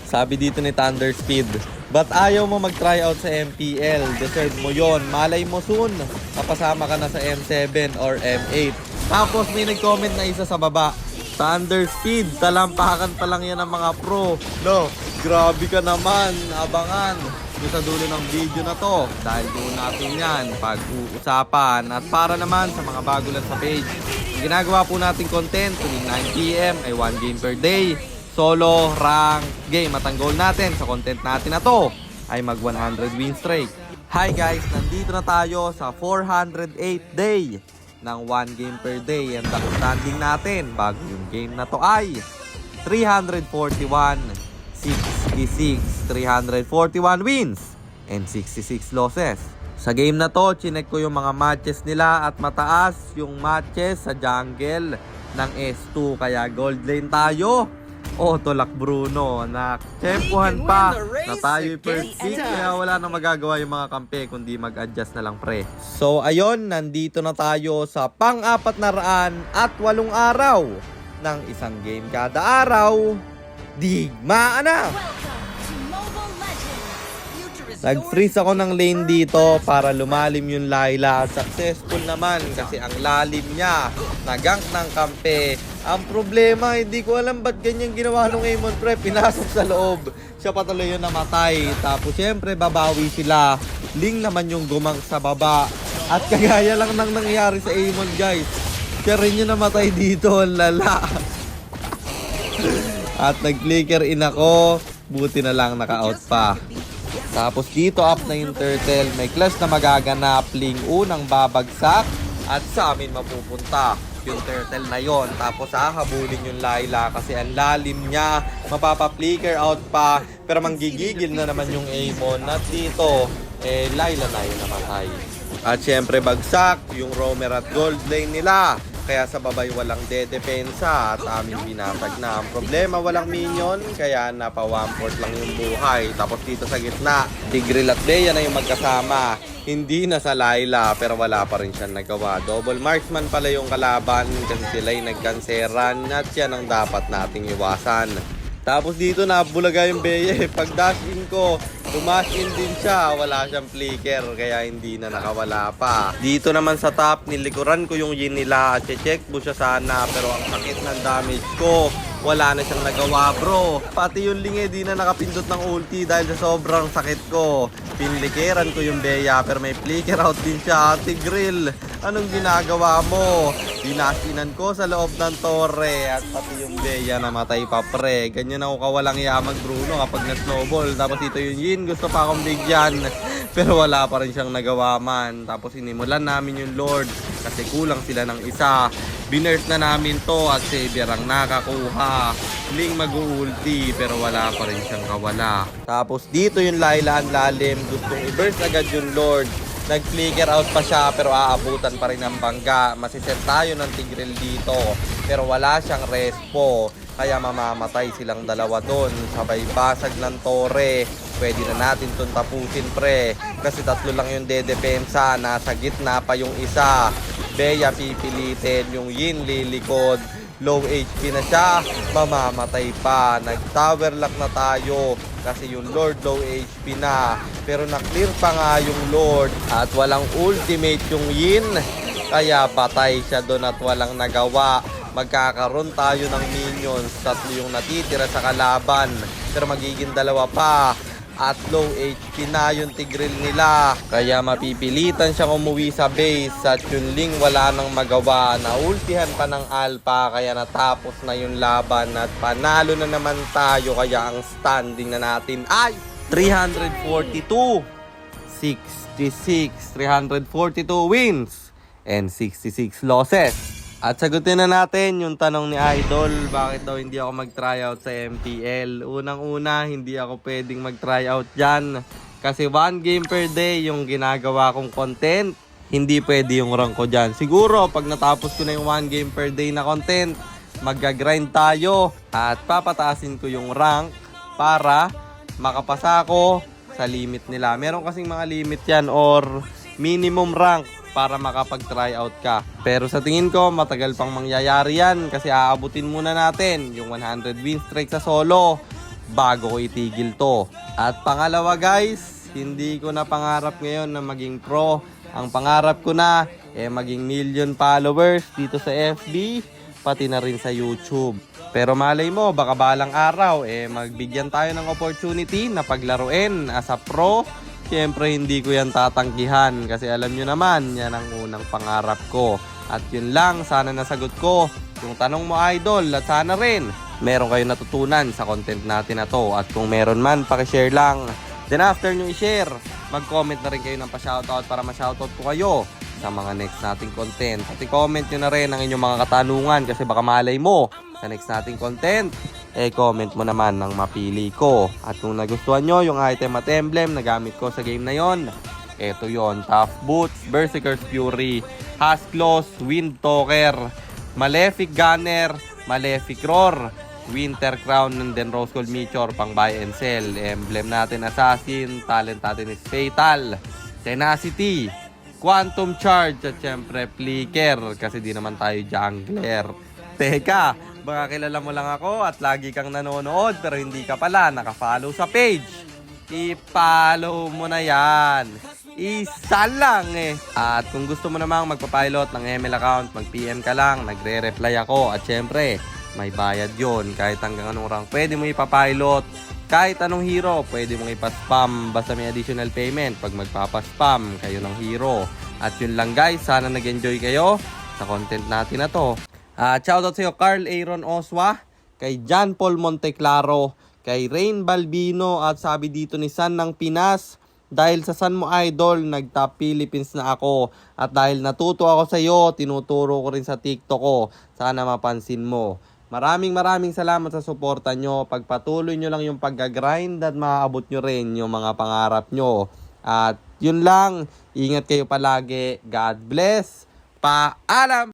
Sabi dito ni Thunder Speed, ba't ayaw mo mag-tryout sa MPL? Deserve mo yon. Malay mo soon, kapasama ka na sa M7 or M8. Tapos may nag-comment na isa sa baba, Thunder Speed, talampakan pa lang yan ng mga pro. No, grabe ka naman, abangan sa dulo ng video na to. Dahil doon natin yan pag-uusapan. At para naman sa mga bago lang sa page, ginagawa po natin content tuwing 9 PM ay 1 game per day. Solo, rank, game at ang goal natin sa content natin na to ay mag 100 win streak. Hi guys, nandito na tayo sa 408 day ng 1 game per day. And ang standing natin bago yung game na to ay 341, 66, 341 wins and 66 losses. Sa game na to, chinek ko yung mga matches nila at mataas yung matches sa jungle ng S2. Kaya gold lane tayo. Tolak Bruno, naktempuhan pa na tayo first pick, kaya wala na magagawa yung mga kampe kundi mag-adjust na lang pre. So ayun, nandito na tayo sa pang-408 araw ng isang game kada araw. Digmaan na! Nag-freeze ako ng lane dito para lumalim yung Layla. Successful naman kasi ang lalim niya. Nagank ng kampe. Ang problema, hindi ko alam ba't ganyan ginawa nung Amon pre. Pinasok sa loob. Siya patuloy yung namatay. Tapos syempre babawi sila. Ling naman yung gumang sa baba. At kagaya lang nang nangyari sa Amon guys. Siya rin yung namatay dito. Lala. At nag-flicker in ako. Buti na lang naka-out pa. Tapos dito up na yung turtle. May clash na magaganap. Ling unang babagsak. At sa amin mapupunta yung turtle na yon. Tapos hahabulin yung Layla kasi ang lalim niya. Mapapa-flicker out pa. Pero manggigigil na naman yung Amon. At dito, Layla na yung namatay. At syempre bagsak yung roamer at gold lane nila. Kaya sa babay walang dedepensa at aming binatag na. Ang problema walang minion kaya napa 1/4 lang yung buhay. Tapos dito sa gitna, Tigreal at Bea na yung magkasama. Hindi na sa Layla pero wala pa rin siyang nagawa. Double marksman pala yung kalaban kasi sila'y nagkanseran at yan ang dapat nating iwasan. Tapos dito nabulaga yung Bea. Pag dash in ko, tumash in din siya. Wala siyang flicker kaya hindi na nakawala pa. Dito naman sa top, nilikuran ko yung Yin nila at check mo siya sana. Pero ang sakit ng damage ko, wala na siyang nagawa bro. Pati yung Ling di na nakapindot ng ulti dahil sa sobrang sakit ko. Pinlikeran ko yung Bea pero may flicker out din siya. Tigreal, anong ginagawa mo? Dinasinan ko sa loob ng torre at pati yung Bea namatay pa pre. Ganyan ako kawalang yamag Bruno kapag na-snowball. Tapos dito yung Yin, gusto pa akong bigyan. Pero wala pa rin siyang nagawa man. Tapos inimulan namin yung Lord kasi kulang sila ng isa. Binurst na namin to at Xavier ang nakakuha. Ling mag-ulti pero wala pa rin siyang kawala. Tapos dito yung Layla ang lalim. Gustong i-burst agad yung Lord. Nag-flicker out pa siya pero aabutan pa rin ng bangga. Masiset tayo ng Tigreal dito pero wala siyang respo. Kaya mamamatay silang dalawa doon. Sabay basag ng torre. Pwede na natin itong tapusin pre. Kasi tatlo lang yung dedepensa. Nasa gitna pa yung isa. Bea pipilitin. Yung Yin lilikod. Low HP na siya. Mamamatay pa. Nag-tower lock na tayo. Kasi yung Lord low HP na. Pero na-clear pa nga yung Lord. At walang ultimate yung Yin. Kaya patay siya doon at walang nagawa. Magkakaroon tayo ng minions. Tatlo yung natitira sa kalaban. Pero magiging dalawa pa. At low HP na yung Tigreal nila. Kaya mapipilitan siyang umuwi sa base. At yung Ling wala nang magawa. Naultihan pa ng Alpha. Kaya natapos na yung laban. At panalo na naman tayo. Kaya ang standing na natin ay 342, 66, 342 wins and 66 losses. At sagutin na natin yung tanong ni Idol, bakit daw hindi ako mag-tryout sa MPL. Unang-una, hindi ako pwedeng mag-tryout dyan. Kasi 1 game per day yung ginagawa kong content. Hindi pwede yung rank ko dyan. Siguro, pag natapos ko na yung 1 game per day na content, mag-grind tayo. At papataasin ko yung rank para makapasa ko sa limit nila. Meron kasing mga limit yan or minimum rank para makapag-tryout ka. Pero sa tingin ko, matagal pang mangyayari yan kasi aabutin muna natin yung 100 win streak sa solo. bago ko itigil to. At pangalawa guys, hindi ko na pangarap ngayon na maging pro. Ang pangarap ko na maging million followers dito sa FB, pati na rin sa YouTube. Pero malay mo, baka balang araw magbigyan tayo ng opportunity na paglaruin as a pro. Siyempre hindi ko yan tatanggihan kasi alam nyo naman, yan ang unang pangarap ko. At yun lang, sana nasagot ko yung tanong mo idol, at sana rin meron kayo natutunan sa content natin na to. At kung meron man, pakishare lang. Then after nyo i-share, mag-comment na rin kayo ng pa-shoutout para ma-shoutout ko kayo sa mga next nating content. At i-comment nyo na rin ang inyong mga katanungan kasi baka malay mo sa next nating content, comment mo naman ng mapili ko. At kung nagustuhan nyo yung item at emblem na gamit ko sa game na yon, eto yon: Tough Boots, Berserker's Fury, Hasklos, Wind Talker, Malefic Gunner, Malefic Roar, Winter Crown, and then Rose Gold Meteor pang buy and sell. Emblem natin Assassin, talent natin is Fatal, Tenacity, Quantum Charge, at syempre Flicker kasi di naman tayo jungler. Teka, baka kilala mo lang ako at lagi kang nanonood pero hindi ka pala naka-follow sa page. I-follow mo na yan. Isa lang At kung gusto mo namang magpapilot ng ML account, mag-PM ka lang, nagre-reply ako. At syempre, may bayad yon. Kahit hanggang anong rank pwede mo ipapilot. Kahit anong hero, pwede mong ipa-spam. Basta may additional payment pag magpapaspam kayo ng hero. At yun lang guys, sana nag-enjoy kayo sa content natin na to. Shoutout sa iyo Carl Aaron Oswa, kay John Paul Monteclaro, kay Rain Balbino, at sabi dito ni San ng Pinas, dahil sa San mo idol, nag-top Philippines na ako. At dahil natuto ako sa iyo, tinuturo ko rin sa TikTok ko. Sana mapansin mo. Maraming salamat sa suporta nyo. Pagpatuloy nyo lang yung pag-grind at maaabot nyo rin yung mga pangarap nyo. At yun lang, ingat kayo palagi. God bless. Paalam!